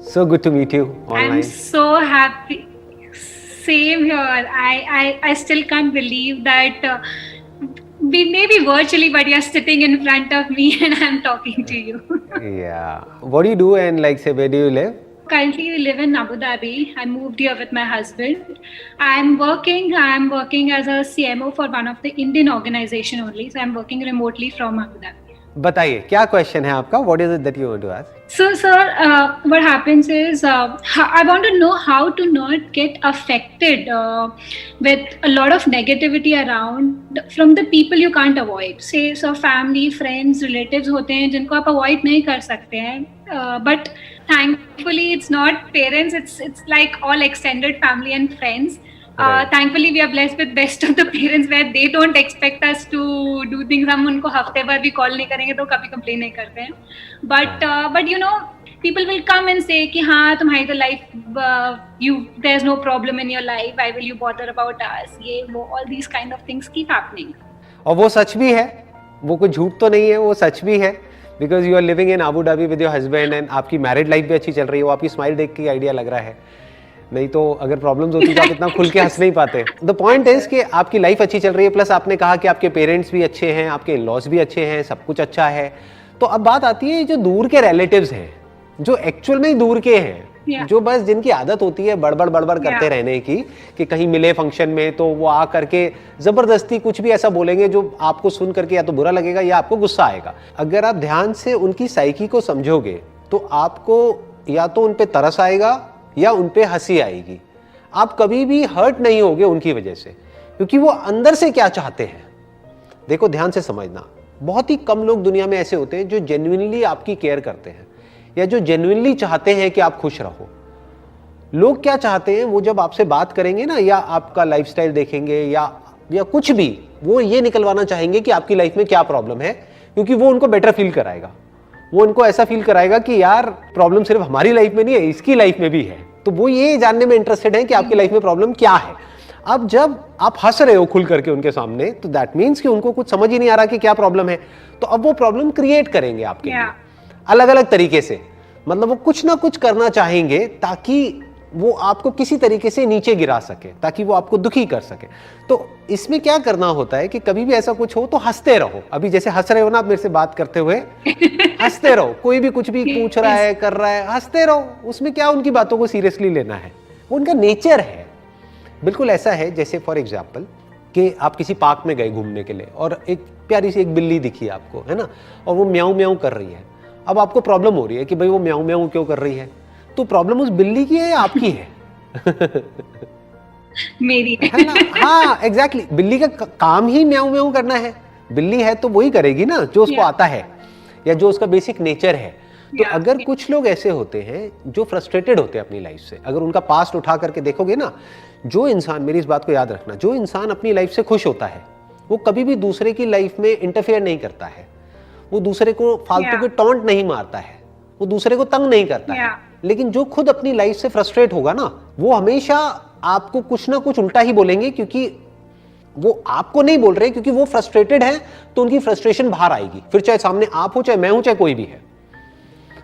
So good to meet you I'm online. so happy. Same here. I still can't believe that we may be virtually, but you're sitting in front of me and I'm talking to you. Yeah. What do you do and like say where do you live? Currently, we live in Abu Dhabi. I moved here with my husband. I'm working as a CMO for one of the Indian organization only. So I'm working remotely from Abu Dhabi. बताइए क्या question है आपका? What is it that you want to ask? So, sir, what happens is I want to know how to not get affected with a lot of negativity around from the people you can't avoid. Say, so family, friends, relatives होते हैं जिनको आप avoid नहीं कर सकते हैं. But thankfully, it's not parents. It's like all extended family and friends. Right. Thankfully, we are blessed with best of the parents where they don't expect us to do things. हम उनको हफ्ते भर भी call नहीं करेंगे तो कभी complain नहीं करते हैं. But you know, people will come and say कि हाँ तुम्हारी तो life there's no problem in your life. Why will you bother about us? ये वो all these kind of things keep happening. और वो सच भी है, वो कोई झूठ तो नहीं है, वो सच भी है. Because you are living in Abu Dhabi with your husband and आपकी मैरिड लाइफ भी अच्छी चल रही है. वो आपकी स्माइल देख के आइडिया लग रहा है. नहीं तो अगर प्रॉब्लम्स होती तो आप इतना खुल के हंस नहीं पाते. द पॉइंट इज कि आपकी लाइफ अच्छी चल रही है. प्लस आपने कहा कि आपके पेरेंट्स भी अच्छे हैं, आपके इन-लॉज भी अच्छे हैं, सब कुछ अच्छा है. तो अब बात आती है जो दूर के रिलेटिव्स हैं, जो एक्चुअल में ही दूर के हैं, जो बस जिनकी आदत होती है बड़बड़ करते रहने की कि कहीं मिले फंक्शन में तो वो आ करके जबरदस्ती कुछ भी ऐसा बोलेंगे जो आपको सुन करके या तो बुरा लगेगा या आपको गुस्सा आएगा. अगर आप ध्यान से उनकी साइकी को समझोगे तो आपको या तो उन पे तरस आएगा या उन पे हंसी आएगी. आप कभी भी हर्ट नहीं होगे उनकी वजह से, क्योंकि वो अंदर से क्या चाहते हैं. देखो ध्यान से समझना, बहुत ही कम लोग दुनिया में ऐसे होते हैं जो जेन्युइनली आपकी केयर करते हैं या जो जेन्युइनली चाहते हैं कि आप खुश रहो. लोग क्या चाहते हैं, वो जब आपसे बात करेंगे ना या आपका लाइफस्टाइल देखेंगे या कुछ भी, वो ये निकलवाना चाहेंगे कि आपकी लाइफ में क्या प्रॉब्लम है, क्योंकि वो उनको बेटर फील कराएगा. वो उनको ऐसा फील कराएगा कि यार प्रॉब्लम सिर्फ हमारी लाइफ में नहीं है, इसकी लाइफ में भी है. तो वो ये जानने में इंटरेस्टेड है कि आपकी लाइफ में प्रॉब्लम क्या है. अब जब आप हंस रहे हो खुल करके उनके सामने, तो दैट मीन्स कि उनको कुछ समझ ही नहीं आ रहा कि क्या प्रॉब्लम है. तो अब वो प्रॉब्लम क्रिएट करेंगे आपके लिए अलग अलग तरीके से. मतलब वो कुछ ना कुछ करना चाहेंगे ताकि वो आपको किसी तरीके से नीचे गिरा सके, ताकि वो आपको दुखी कर सके. तो इसमें क्या करना होता है कि कभी भी ऐसा कुछ हो तो हंसते रहो. अभी जैसे हंस रहे हो ना आप मेरे से बात करते हुए, हंसते रहो. कोई भी कुछ भी पूछ रहा है, कर रहा है, हंसते रहो. उसमें क्या उनकी बातों को सीरियसली लेना है, वो उनका नेचर है. बिल्कुल ऐसा है जैसे फॉर एग्जाम्पल कि आप किसी पार्क में गए घूमने के लिए और एक प्यारी सी एक बिल्ली दिखी आपको, है ना, और वो म्याऊं म्याऊं कर रही है. अब आपको प्रॉब्लम हो रही है कि भाई वो म्याऊं म्याऊं क्यों कर रही है. तो प्रॉब्लम उस बिल्ली की है या आपकी है? मेरी है ना. हाँ एग्जैक्टली, बिल्ली का काम ही म्याऊं म्याऊं करना है. बिल्ली है तो वही करेगी ना जो उसको आता है या जो उसका बेसिक नेचर है. तो अगर कुछ लोग ऐसे होते हैं जो फ्रस्ट्रेटेड होते हैं अपनी लाइफ से, अगर उनका पास्ट उठा करके देखोगे ना, जो इंसान, मेरी इस बात को याद रखना, जो इंसान अपनी लाइफ से खुश होता है वो कभी भी दूसरे की लाइफ में इंटरफेयर नहीं करता है. वो दूसरे को फालतू के टॉन्ट नहीं मारता है, वो दूसरे को तंग नहीं करता है. लेकिन जो खुद अपनी लाइफ से फ्रस्ट्रेट होगा ना, वो हमेशा आपको कुछ ना कुछ उल्टा ही बोलेंगे, क्योंकि वो आपको नहीं बोल रहे, क्योंकि वो फ्रस्ट्रेटेड है तो उनकी फ्रस्ट्रेशन बाहर आएगी. फिर चाहे सामने आप हो, चाहे मैं हूं, चाहे कोई भी है.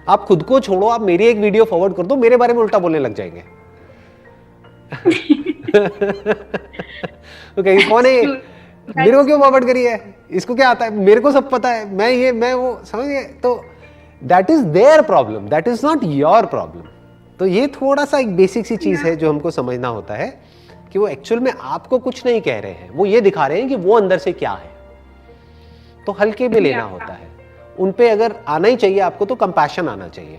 आप खुद को छोड़ो, आप मेरी एक वीडियो फॉरवर्ड कर दो, मेरे बारे में उल्टा बोलने लग जाएंगे. तो कहीं कौन है, मेरे को क्यों फॉरवर्ड करी है, इसको क्या आता है, मेरे को सब पता है, मैं वो समझ गए. तो that is their problem, that is not your problem. तो ये थोड़ा सा एक बेसिक सी चीज है जो हमको समझना होता है कि वो एक्चुअल में आपको कुछ नहीं कह रहे हैं, वो ये दिखा रहे हैं कि वो अंदर से क्या है. तो हल्के में लेना होता है. उन पे अगर आना ही चाहिए आपको तो कंपैशन आना चाहिए.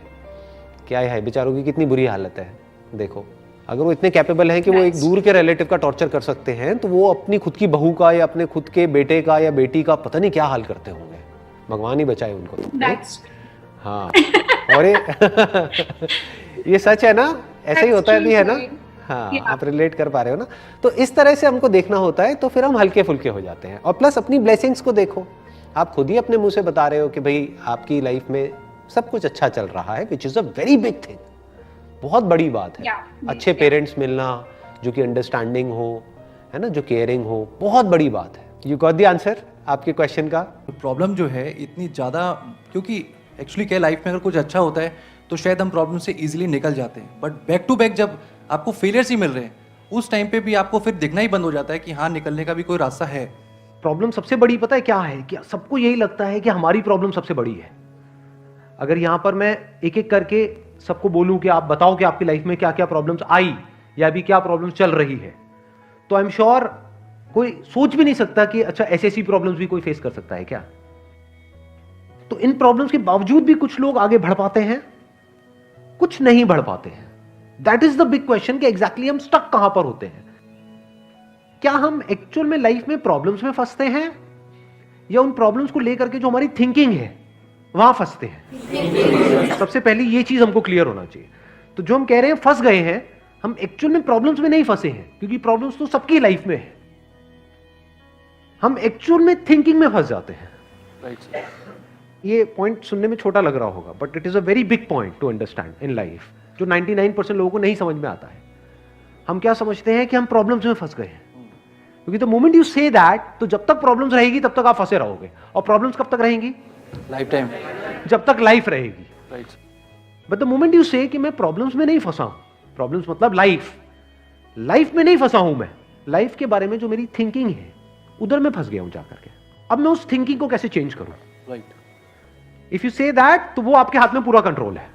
क्या है बेचारों की कितनी बुरी हालत है. देखो अगर वो इतने कैपेबल हैं कि वो एक दूर के रिलेटिव का टॉर्चर कर सकते हैं, तो वो अपनी खुद की बहू का या अपने खुद के बेटे का या बेटी का पता नहीं क्या हाल करते होंगे. भगवान ही बचाए उनको. हाँ और ये सच है ना, ऐसा ही होता है भी, है ना. हाँ आप रिलेट कर पा रहे हो ना. तो इस तरह से हमको देखना होता है, तो फिर हम हल्के फुल्के हो जाते हैं. और प्लस अपनी ब्लेसिंग्स को देखो. आप खुद ही अपने मुंह से बता रहे हो कि भाई आपकी लाइफ में सब कुछ अच्छा चल रहा है, which is a very big thing. बहुत बड़ी बात है. अच्छे पेरेंट्स मिलना जो कि अंडरस्टैंडिंग हो, है ना, जो केयरिंग हो, बहुत बड़ी बात है. यू गॉट द आंसर आपके क्वेश्चन का. प्रॉब्लम जो है इतनी ज़्यादा, क्योंकि एक्चुअली क्या लाइफ में अगर कुछ अच्छा होता है तो शायद हम प्रॉब्लम से इजीली निकल जाते हैं। बट बैक टू बैक जब आपको फेलियर्स ही मिल रहे हैं, उस टाइम पे भी आपको फिर दिखना ही बंद हो जाता है कि हाँ, निकलने का भी कोई रास्ता है। प्रॉब्लम सबसे बड़ी पता है क्या है कि सबको यही लगता है कि हमारी प्रॉब्लम सबसे बड़ी है। अगर यहां पर मैं एक एक करके सबको बोलूं कि आप बताओ कि आपकी लाइफ में क्या क्या प्रॉब्लम्स आई या अभी क्या प्रॉब्लम्स चल रही है, तो आई एम श्योर कोई सोच भी नहीं सकता कि अच्छा ऐसी प्रॉब्लम्स भी कोई फेस कर सकता है क्या। तो इन प्रॉब्लम्स के बावजूद भी कुछ लोग आगे बढ़ पाते हैं, कुछ नहीं बढ़ पाते हैं। That is the big question कि एग्जैक्टली हम स्टक कहां पर होते हैं। क्या हम एक्चुअल में लाइफ में प्रॉब्लम्स में फंसते हैं या उन प्रॉब्लम्स को लेकर के जो हमारी थिंकिंग है वहां फंसते हैं। सबसे पहले ये चीज हमको क्लियर होना चाहिए। तो जो हम कह रहे हैं फंस गए हैं, हम एक्चुअल में प्रॉब्लम्स में नहीं फंसे हैं, क्योंकि प्रॉब्लम्स तो सबकी लाइफ में है। हम एक्चुअल में थिंकिंग में फंस जाते हैं। ये पॉइंट सुनने में छोटा लग रहा होगा, but it is a very big point two understand in life, जो 99% लोगों को नहीं समझ में आता है। हम क्या समझते हैं कि हम प्रॉब्लम्स में फंस गए हैं, क्योंकि the moment you say that, तो जब तक प्रॉब्लम्स रहेगी तब तक आप फंसे रहोगे। और प्रॉब्लम्स कब तक रहेंगी? लाइफ टाइम, जब तक लाइफ रहेगी। बट द मोमेंट यू से कि मैं प्रॉब्लम्स में नहीं फंसा हूं, प्रॉब्लम्स मतलब लाइफ में नहीं फंसा हूं, मैं लाइफ के बारे में जो मेरी थिंकिंग है उधर मैं फंस गया हूं जाकर के। अब मैं उस थिंकिंग को कैसे चेंज करूं? इफ यू से दैट, तो वो आपके हाथ में पूरा कंट्रोल है।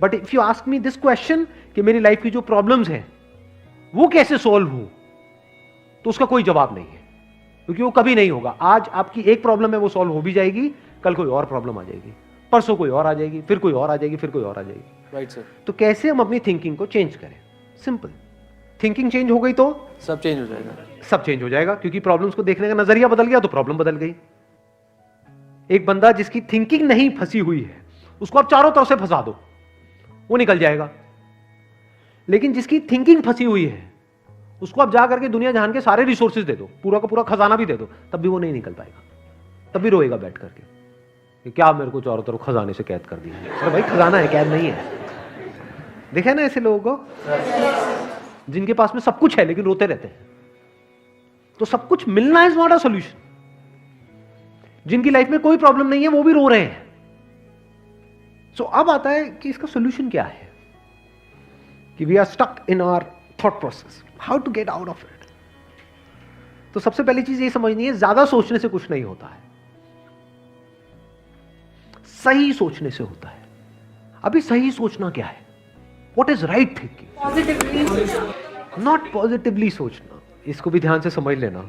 But if you ask me this question कि मेरी लाइफ की जो प्रॉब्लम्स हैं वो कैसे सॉल्व हो, तो उसका कोई जवाब नहीं है, क्योंकि वो कभी नहीं होगा। आज आपकी एक प्रॉब्लम है, वो सॉल्व हो भी जाएगी, कल कोई और प्रॉब्लम आ जाएगी, परसों कोई और आ जाएगी, फिर कोई और आ जाएगी, फिर कोई और आ जाएगी। Right sir. तो कैसे हम अपनी थिंकिंग को चेंज करें? सिंपल, थिंकिंग चेंज हो गई तो सब चेंज हो जाएगा। सब चेंज हो जाएगा, क्योंकि प्रॉब्लम्स को देखने का नजरिया बदल गया तो प्रॉब्लम बदल गई। एक बंदा जिसकी थिंकिंग नहीं फंसी हुई है, उसको आप चारों तरफ से फंसा दो, वो निकल जाएगा। लेकिन जिसकी थिंकिंग फंसी हुई है, उसको आप जा करके दुनिया जहान के सारे रिसोर्सेज दे दो, पूरा का पूरा खजाना भी दे दो, तब भी वो नहीं निकल पाएगा, तब भी रोएगा बैठ करके कि क्या मेरे को चारों तरफ खजाने से कैद कर दिया। अरे भाई, खजाना है, कैद नहीं है। देखा ना ऐसे लोगों को जिनके पास में सब कुछ है लेकिन रोते रहते हैं। तो सब कुछ मिलना इज नॉट अ सॉल्यूशन। जिनकी लाइफ में कोई प्रॉब्लम नहीं है वो भी रो रहे हैं। सो अब आता है कि इसका सॉल्यूशन क्या है, कि we are stuck in our thought process, how to get out of it. तो सबसे पहली चीज ये समझनी है, ज्यादा सोचने से कुछ नहीं होता है, सही सोचने से होता है। अभी सही सोचना क्या है? What is right thinking, not positively सोचना। इसको भी ध्यान से समझ लेना।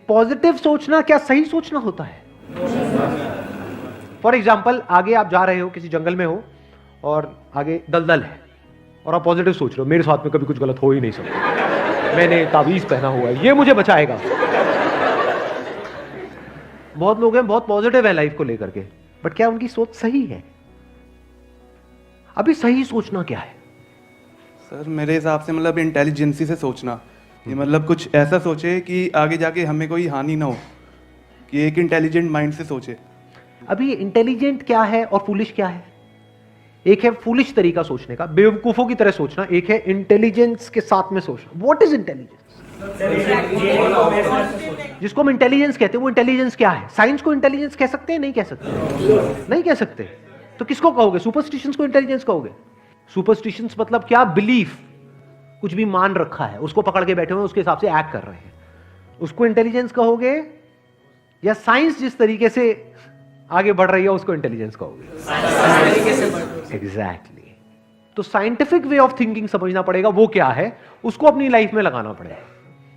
पॉजिटिव सोचना क्या सही सोचना होता है? फॉर एग्जाम्पल, आगे आप जा रहे हो, किसी जंगल में हो और आगे दलदल है, और आप पॉजिटिव सोच रहे हो मेरे साथ में कभी कुछ गलत हो ही नहीं सकता, मैंने ताबीज पहना हुआ है, ये मुझे बचाएगा। बहुत लोग हैं बहुत पॉजिटिव है लाइफ को लेकर के, बट क्या उनकी सोच सही है? अभी सही सोचना क्या है? सर मेरे हिसाब से मतलब इंटेलिजेंसी से सोचना, ये मतलब कुछ ऐसा सोचे कि आगे जाके हमें कोई हानि ना हो, कि एक इंटेलिजेंट माइंड से सोचे। अभी इंटेलिजेंट क्या है और फूलिश क्या है? एक है फूलिश तरीका सोचने का, बेवकूफों की तरह सोचना, एक है इंटेलिजेंस के साथ में सोचना। What is intelligence? जिसको हम इंटेलिजेंस कहते हैं वो इंटेलिजेंस क्या है? साइंस को इंटेलिजेंस कह सकते हैं? नहीं कह सकते, नहीं कह सकते। तो किसको कहोगे? सुपरस्टिशंस को इंटेलिजेंस कहोगे? सुपरस्टिशंस मतलब क्या? बिलीफ, कुछ भी मान रखा है, उसको पकड़ के बैठे हुए उसके हिसाब से एक्ट कर रहे हैं, उसको इंटेलिजेंस कहोगे? या साइंस जिस तरीके से आगे बढ़ रही है उसको इंटेलिजेंस कहोगे? एग्जैक्टली। तो साइंटिफिक वे ऑफ थिंकिंग समझना पड़ेगा, वो क्या है, उसको अपनी लाइफ में लगाना पड़ेगा,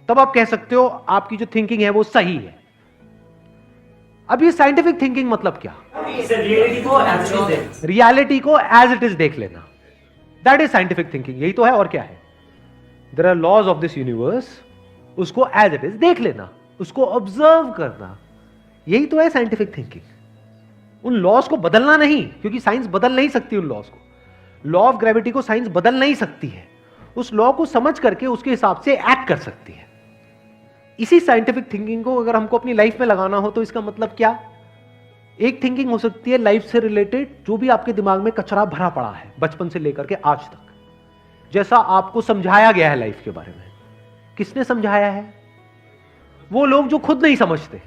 तब आप कह सकते हो आपकी जो थिंकिंग है वो सही है। अब ये साइंटिफिक थिंकिंग मतलब क्या? रियलिटी को एज इट इज देख लेना, दैट इज साइंटिफिक थिंकिंग। यही तो है, और क्या है? There are laws of this universe, उसको एज इट इज देख लेना, उसको ऑब्जर्व करना, यही तो है साइंटिफिक थिंकिंग। उन लॉज को बदलना नहीं, क्योंकि साइंस बदल नहीं सकती उन लॉज को। लॉ ऑफ ग्रेविटी को साइंस बदल नहीं सकती है, उस लॉ को समझ करके उसके हिसाब से एक्ट कर सकती है। इसी साइंटिफिक थिंकिंग को अगर हमको अपनी लाइफ में लगाना हो तो इसका मतलब क्या? एक थिंकिंग हो सकती है लाइफ से रिलेटेड, जो भी आपके दिमाग में कचरा भरा पड़ा है बचपन से लेकर के आज तक, जैसा आपको समझाया गया है लाइफ के बारे में। किसने समझाया है? वो लोग जो खुद नहीं समझते,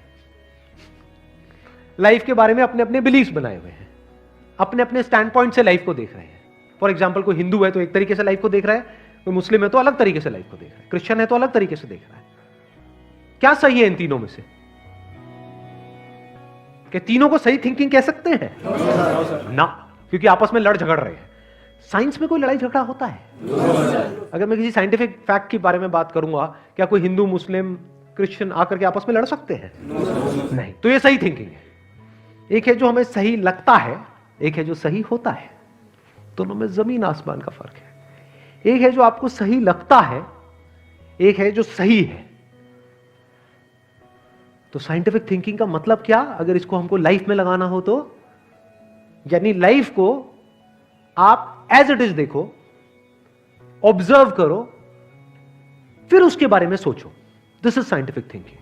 लाइफ के बारे में अपने अपने बिलीफ बनाए हुए हैं। अपने अपने स्टैंड पॉइंट से लाइफ को देख रहे हैं। फॉर एग्जाम्पल कोई हिंदू है तो एक तरीके से लाइफ को देख रहा है, कोई मुस्लिम है तो अलग तरीके से लाइफ को देख रहा है, क्रिश्चियन है तो अलग तरीके से देख रहा है। क्या सही है इन तीनों में से? कि तीनों को सही थिंकिंग कह सकते हैं? ना, क्योंकि आपस में लड़ झगड़ रहे हैं। साइंस में कोई लड़ाई झगड़ा होता है? अगर मैं किसी साइंटिफिक फैक्ट के बारे में बात करूंगा, क्या कोई हिंदू मुस्लिम क्रिश्चियन आकर के आपस में लड़ सकते हैं? नहीं। तो ये सही थिंकिंग है। एक है जो हमें सही लगता है, एक है जो सही होता है। दोनों में जमीन आसमान का फर्क है। एक है जो आपको सही लगता है, एक है जो सही है। तो साइंटिफिक थिंकिंग का मतलब क्या, अगर इसको हमको लाइफ में लगाना हो तो, यानी लाइफ को आप एज इट इज देखो, ऑब्जर्व करो, फिर उसके बारे में सोचो। This is scientific thinking.